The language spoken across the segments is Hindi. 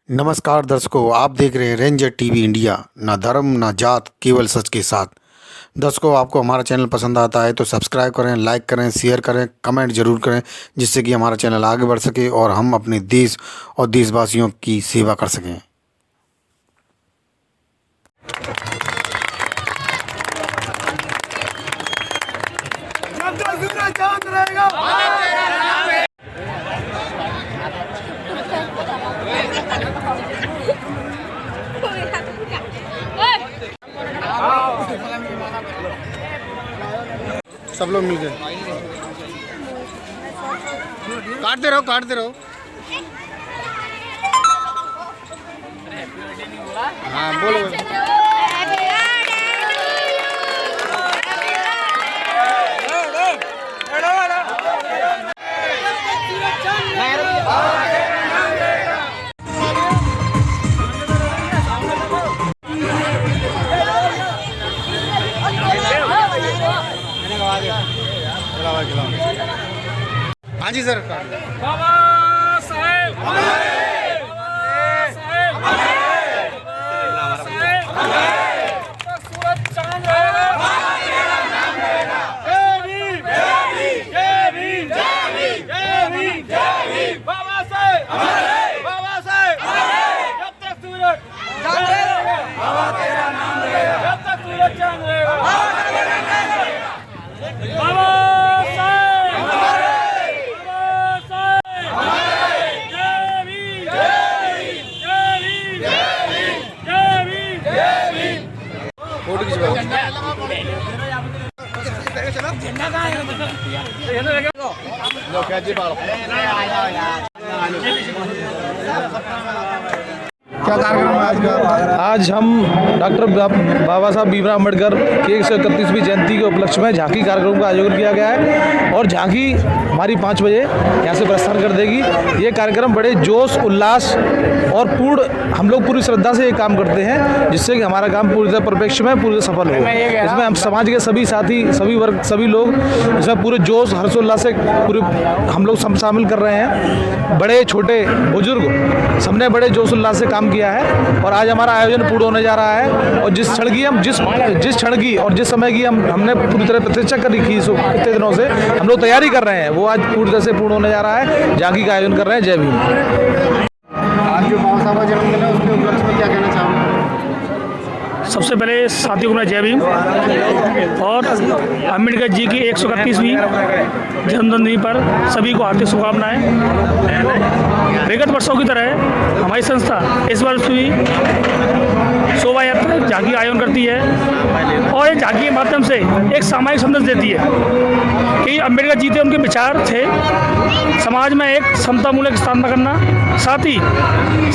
नमस्कार दर्शकों, आप देख रहे हैं रेंजर टीवी इंडिया। ना धर्म ना जात, केवल सच के साथ। दर्शकों, आपको हमारा चैनल पसंद आता है तो सब्सक्राइब करें, लाइक करें, शेयर करें, कमेंट जरूर करें, जिससे कि हमारा चैनल आगे बढ़ सके और हम अपने देश और देशवासियों की सेवा कर सकें। सब लोग मिल गए। काटते रहो, काटते रहो। हाँ, बोलो। हाँ जी सर। बाबा साहेब सूरज चांद बाबा साहेब जब तक सूरज बाबा तेरा नाम रहेगा, जब तक सूरज चांद रहेगा बाबा क्या कार्यक्रम है आज का? आज हम डॉक्टर बाबा साहब भीमराव अम्बेडकर की 131वीं जयंती के उपलक्ष्य में झांकी कार्यक्रम का आयोजन किया गया है और झांकी हमारी 5 बजे यहाँ से प्रस्थान कर देगी। ये कार्यक्रम बड़े जोश उल्लास और हम लोग पूरी श्रद्धा से ये काम करते हैं, जिससे कि हमारा काम पूरी तरह परिप्रेक्ष्य में पूरी सफल हो। इसमें हम समाज के सभी साथी, सभी वर्ग, सभी लोग इसमें पूरे जोश हर्षोल्लास से पूरे हम लोग शामिल कर रहे हैं। बड़े छोटे बुजुर्ग सबने बड़े जोश उल्लास से काम किया है और आज हमारा आयोजन पूर्ण होने जा रहा है। और जिस क्षण की और जिस समय की हमने पूरी तरह प्रतीक्षा कर रखी कितने दिनों से हम लोग तैयारी कर रहे हैं, वो आज पूरी तरह से पूर्ण होने जा रहा है। झांकी का आयोजन कर रहे हैं। जय भीम। आज जो बाबा साहब का जन्मदिन है उसके उपलक्ष्य में क्या कहना चाहूँगा? सबसे पहले साथियों को मैं जय भीम और अम्बेडकर जी की 131वीं जन्मदिन पर सभी को हार्दिक शुभकामनाएं। विगत वर्षों की तरह हमारी संस्था इस वर्ष भी शोभा यात्रा झांकी आयोजन करती है और इस झांकी के माध्यम से एक सामाजिक संदेश देती है कि अम्बेडकर जी थे, उनके विचार थे समाज में एक समतामूलक स्थापना करना, साथ ही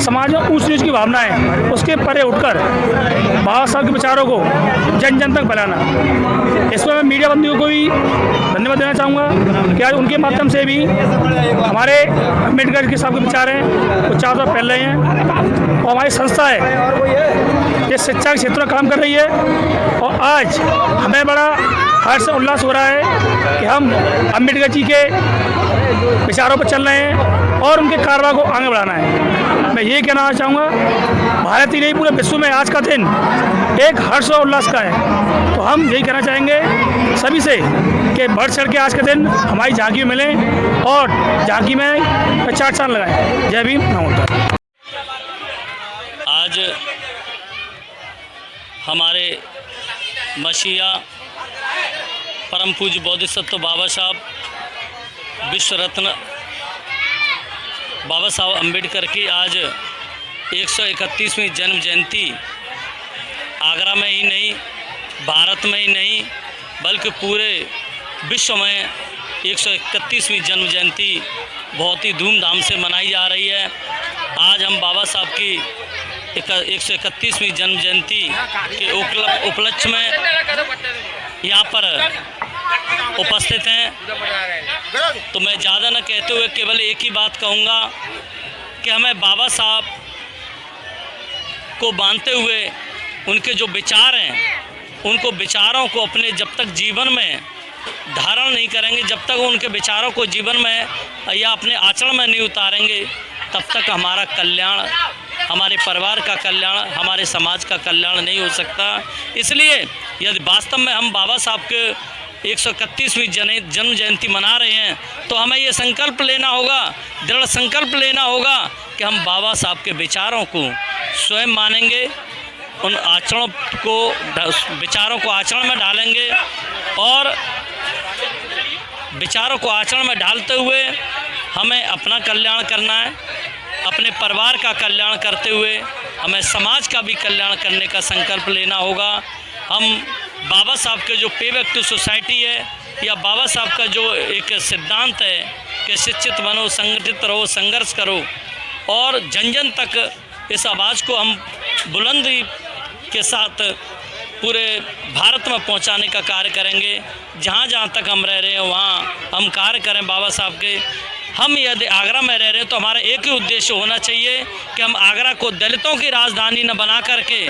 समाज में ऊंच नीच की भावनाएं उसके परे उठकर बाबा साहब के विचारों को जन जन तक फैलाना। इसमें मैं मीडिया बंधुओं को भी धन्यवाद देना चाहूँगा कि आज उनके माध्यम से भी हमारे अम्बेडकर के साहब के विचार हैं वो चारों तरफ फैल रहे हैं और हमारी संस्था है ये शिक्षा के क्षेत्र में काम कर रही है। और आज हमें बड़ा हर्ष उल्लास हो रहा है कि हम अम्बेडकर जी के विचारों पर चल रहे हैं और उनके कारवा को आगे बढ़ाना है। मैं ये कहना चाहूँगा, भारत ही नहीं पूरे विश्व में आज का दिन एक हर्ष और उल्लास का है। तो हम यही कहना चाहेंगे सभी से कि बढ़ चढ़ के आज के दिन हमारी झांकी में मिलें और झांकी में चार चांद लगाएं। जय भीम। नमस्कार। आज हमारे मसीहा परम पूज्य बोधिसत्व बाबा साहब विश्व रत्न बाबा साहब अम्बेडकर की आज 131वीं जन्म जयंती आगरा में ही नहीं, भारत में ही नहीं, बल्कि पूरे विश्व में 131वीं जन्म जयंती बहुत ही धूमधाम से मनाई जा रही है। आज हम बाबा साहब की 131वीं जन्म जयंती के उपलक्ष्य में यहाँ पर उपस्थित हैं। तो मैं ज़्यादा न कहते हुए केवल एक ही बात कहूँगा कि हमें बाबा साहब को मानते हुए उनके जो विचार हैं, उनको विचारों को अपने जब तक जीवन में धारण नहीं करेंगे, जब तक उनके विचारों को जीवन में या अपने आचरण में नहीं उतारेंगे, तब तक हमारा कल्याण हमारे परिवार का कल्याण, हमारे समाज का कल्याण नहीं हो सकता। इसलिए यदि वास्तव में हम बाबा साहब के 131वीं जन्म जयंती मना रहे हैं तो हमें ये संकल्प लेना होगा, दृढ़ संकल्प लेना होगा कि हम बाबा साहब के विचारों को स्वयं मानेंगे, उन आचरणों को, विचारों को आचरण में डालेंगे और विचारों को आचरण में डालते हुए हमें अपना कल्याण करना है, अपने परिवार का कल्याण करते हुए हमें समाज का भी कल्याण करने का संकल्प लेना होगा। हम बाबा साहब के जो पे बैक टू सोसाइटी है या बाबा साहब का जो एक सिद्धांत है कि शिक्षित बनो, संगठित रहो, संघर्ष करो और जन जन तक इस आवाज़ को हम बुलंदी के साथ पूरे भारत में पहुंचाने का कार्य करेंगे। जहां जहां तक हम रह रहे हैं वहां हम कार्य करें बाबा साहब के। हम यदि आगरा में रह रहे हैं तो हमारा एक ही उद्देश्य होना चाहिए कि हम आगरा को दलितों की राजधानी न बना करके,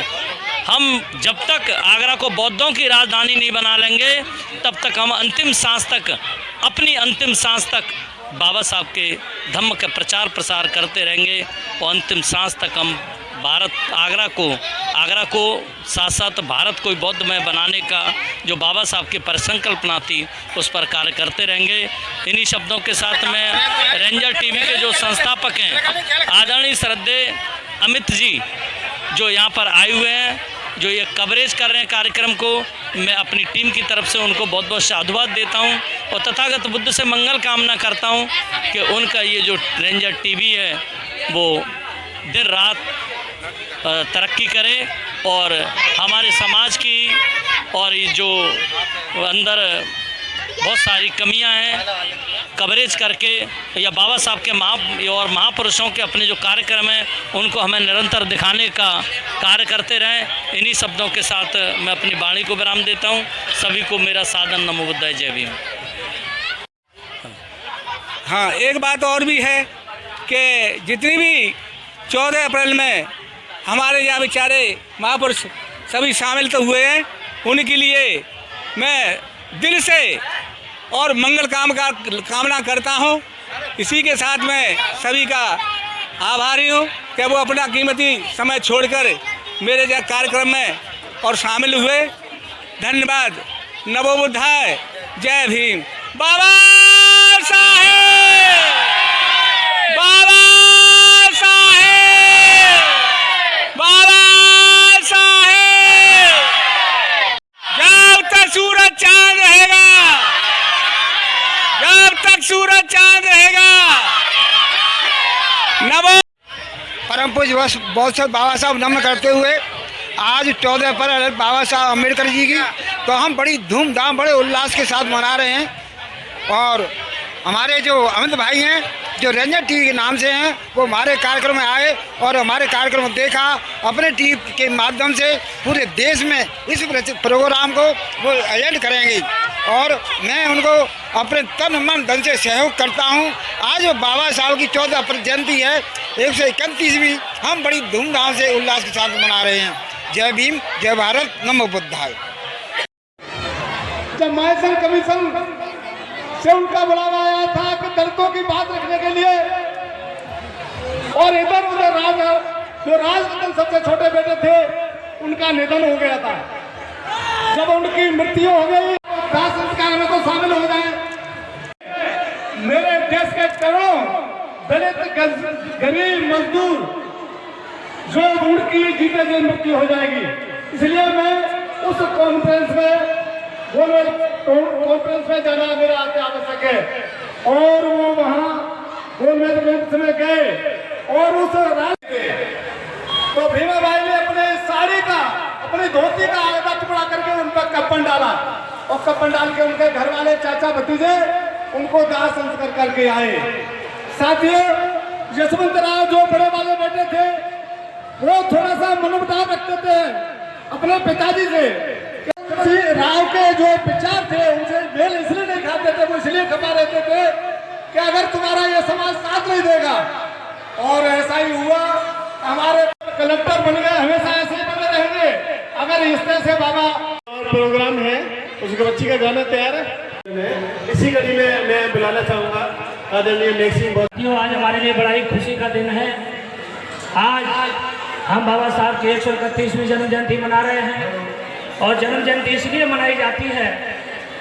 हम जब तक आगरा को बौद्धों की राजधानी नहीं बना लेंगे तब तक हम अंतिम सांस तक, अपनी अंतिम सांस तक बाबा साहब के धम्म का प्रचार प्रसार करते रहेंगे और अंतिम सांस तक हम आगरा को साथ साथ भारत को बौद्धमय बनाने का जो बाबा साहब की परिसंकल्पना थी उस पर कार्य करते रहेंगे। इन्हीं शब्दों के साथ में रेंजर टीवी के जो संस्थापक हैं आदरणीय श्रद्धेय अमित जी जो यहाँ पर आए हुए हैं, जो ये कवरेज कर रहे हैं कार्यक्रम को, मैं अपनी टीम की तरफ से उनको बहुत बहुत साधुवाद देता हूँ और तथागत बुद्ध से मंगल कामना करता हूँ कि उनका ये जो रेंजर टीवी है वो दिन रात तरक्की करे और हमारे समाज की और ये जो अंदर बहुत सारी कमियां हैं कवरेज करके या बाबा साहब के महापुरुषों के अपने जो कार्यक्रम हैं उनको हमें निरंतर दिखाने का कार्य करते रहें। इन्हीं शब्दों के साथ मैं अपनी वाणी को विराम देता हूं। सभी को मेरा सादर नमो बुद्धाय, जय भीम। हाँ, एक बात और भी है कि जितनी भी 14 अप्रैल में हमारे यहाँ बेचारे महापुरुष सभी शामिल तो हुए हैं, उनके लिए मैं दिल से और मंगल कामना करता हूँ। इसी के साथ मैं सभी का आभारी हूँ कि वो अपना कीमती समय छोड़कर मेरे कार्यक्रम में और शामिल हुए। धन्यवाद। नमो बुद्धाय, जय भीम। बाबा साहेब, बाबा साहेब, बाबा साहेब। जब तक सूरज चांद रहेगा, जब तक सूरज चांद रहेगा। नमो परम पूज्य बहुत से बाबा साहब नमन करते हुए आज 14 अप्रैल बाबा साहब अम्बेडकर जी की तो हम बड़ी धूमधाम बड़े उल्लास के साथ मना रहे हैं। और हमारे जो अमित भाई हैं जो रेंजर टीवी के नाम से हैं वो हमारे कार्यक्रम में आए और हमारे कार्यक्रम को देखा, अपने टीवी के माध्यम से पूरे देश में इस प्रोग्राम को वो एजेंट करेंगे और मैं उनको अपने तन मन धन से सहयोग करता हूं। आज बाबा साहब की 14 अप्रैल जयंती है, 131वीं, हम बड़ी धूमधाम से उल्लास के साथ मना रहे हैं। जय भीम, जय भारत, नमो बुद्धाय। जब माहेश्वर कमीशन से उनका बुलावा आया था कि दलितों की बात रखने के लिए और इधर उधर जो राजरत्न सबसे छोटे बेटे थे उनका निधन हो गया था। जब उनकी मृत्यु हो गई दाह संस्कार में तो शामिल हो गए। मेरे देश के करोड़ों दलित गरीब मजदूर जो उनकी जीते जी मृत्यु हो जाएगी, इसलिए मैं उस कॉन्फ्रेंस में जाना मेरा आवश्यक है। और वो वहाँ गोलमेज में गए और उस तो भीमा भाई ने अपने साड़ी का, अपनी धोती का आधा टुकड़ा करके उन पर कप्पन डाला और कप्पन डाल के उनके घर वाले चाचा भतीजे उनको दाह संस्कार करके आए। साथियों, यशवंत राव जो बड़े वाले बेटे थे वो थोड़ा सा मनमुटाव रखते थे अपने पिताजी से। राव के जो विचार थे उनसे मेल इसलिए नहीं खाते थे, वो इसलिए खपा रहते थे कि अगर तुम्हारा ये समाज साथ नहीं देगा। और ऐसा ही हुआ, हमारे कलेक्टर बन गए, हमेशा ऐसे ही बने रहेंगे अगर इस तरह से बाबा। प्रोग्राम है, उसके बच्ची का गाना तैयार है, इसी कड़ी में मैं बुलाना चाहूँगा आदरणीय नेक सिंह। आज हमारे लिए बड़ा ही खुशी का दिन है आज हम बाबा साहब की 131वीं जन्म जयंती मना रहे हैं और जन्म जयंती इसलिए मनाई जाती है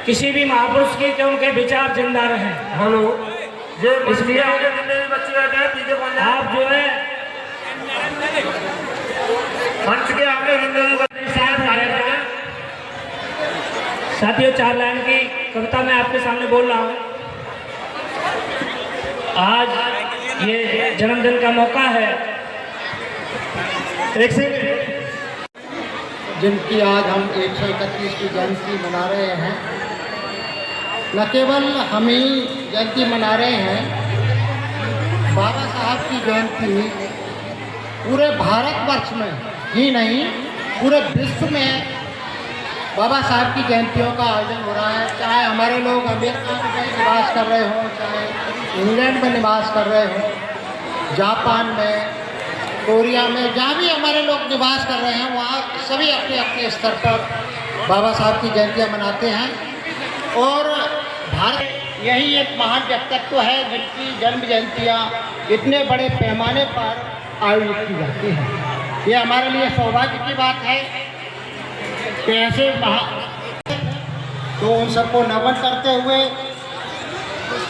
किसी भी महापुरुष की कि उनके विचार जिंदा रहें। हेलो, इसलिए आप जो है मंच के आगे साथियों 4 लाइन की कविता मैं आपके सामने बोल रहा हूँ। आज ये जन्मदिन का मौका है जिनकी आज हम 131 की जयंती मना रहे हैं। न केवल हम ही जयंती मना रहे हैं, बाबा साहब की जयंती पूरे भारतवर्ष में ही नहीं पूरे विश्व में बाबा साहब की जयंतियों का आयोजन हो रहा है। चाहे हमारे लोग अमेरिका में निवास कर रहे हों, चाहे इंग्लैंड में निवास कर रहे हों, जापान में, कोरिया में, जहाँ भी हमारे लोग निवास कर रहे हैं वहाँ सभी अपने अपने स्तर पर बाबा साहब की जयंतियाँ मनाते हैं। और भारत यही एक महान व्यक्तित्व है जिनकी जन्म जयंतियाँ इतने बड़े पैमाने पर आयोजित की जाती हैं। ये हमारे लिए सौभाग्य की बात है कि ऐसे तो उन सबको नमन करते हुए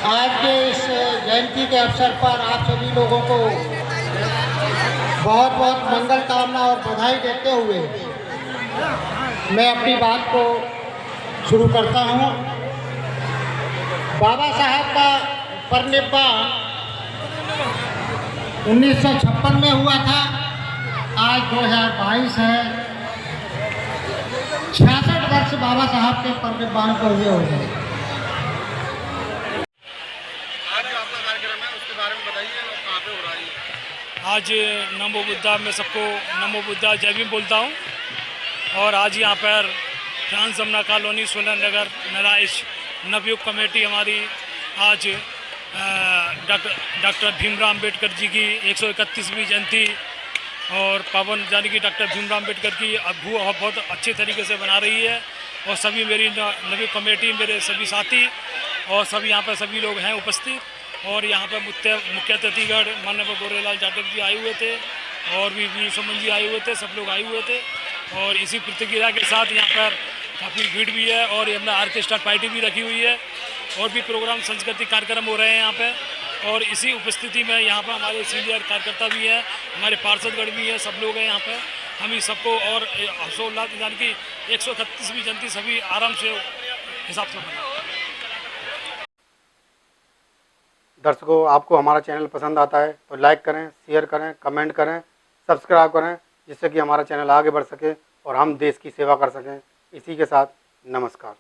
आज के इस जयंती के अवसर पर आप सभी लोगों को बहुत बहुत मंगल कामना और बधाई देते हुए मैं अपनी बात को शुरू करता हूँ। बाबा साहब का परिनिर्वाण 1956 में हुआ था। आज 2022 है। 66 वर्ष बाबा साहब के परिनिर्वाण को हुए हो गए। आज नमो बुद्धा में सबको नमो बुद्धा जय भीम बोलता हूँ। और आज यहाँ पर फ्रांस जमुना कॉलोनी सोलन नगर नराइश नवयुग कमेटी हमारी आज डॉक्टर भीमराव अम्बेडकर जी की 131वीं जयंती और पावन यानी कि डॉक्टर भीमराव अम्बेडकर की बहुत अच्छे तरीके से बना रही है। और सभी मेरी नवयुग कमेटी, मेरे सभी साथी और सभी यहाँ पर सभी लोग हैं उपस्थित। और यहाँ पर मुख्य अतिथिगण माननीय गोरेलाल जाटव जी आए हुए थे और भी वीर सुमन जी आए हुए थे, सब लोग आए हुए थे। और इसी प्रतिक्रिया के साथ यहाँ पर काफ़ी भीड़ भी है और हमने ऑर्केस्ट्रा पार्टी भी रखी हुई है और भी प्रोग्राम सांस्कृतिक कार्यक्रम हो रहे हैं यहाँ पे। और इसी उपस्थिति में यहाँ पर हमारे सीनियर कार्यकर्ता भी हैं, हमारे पार्षदगण भी हैं, सब लोग हैं यहाँ पे। हम ही सबको और हर्षोल्लास यानी कि 131वीं जयंती सभी आराम से हिसाब से मनाएं। दर्शकों, आपको हमारा चैनल पसंद आता है तो लाइक करें, शेयर करें, कमेंट करें, सब्सक्राइब करें, जिससे कि हमारा चैनल आगे बढ़ सके और हम देश की सेवा कर सकें। इसी के साथ नमस्कार।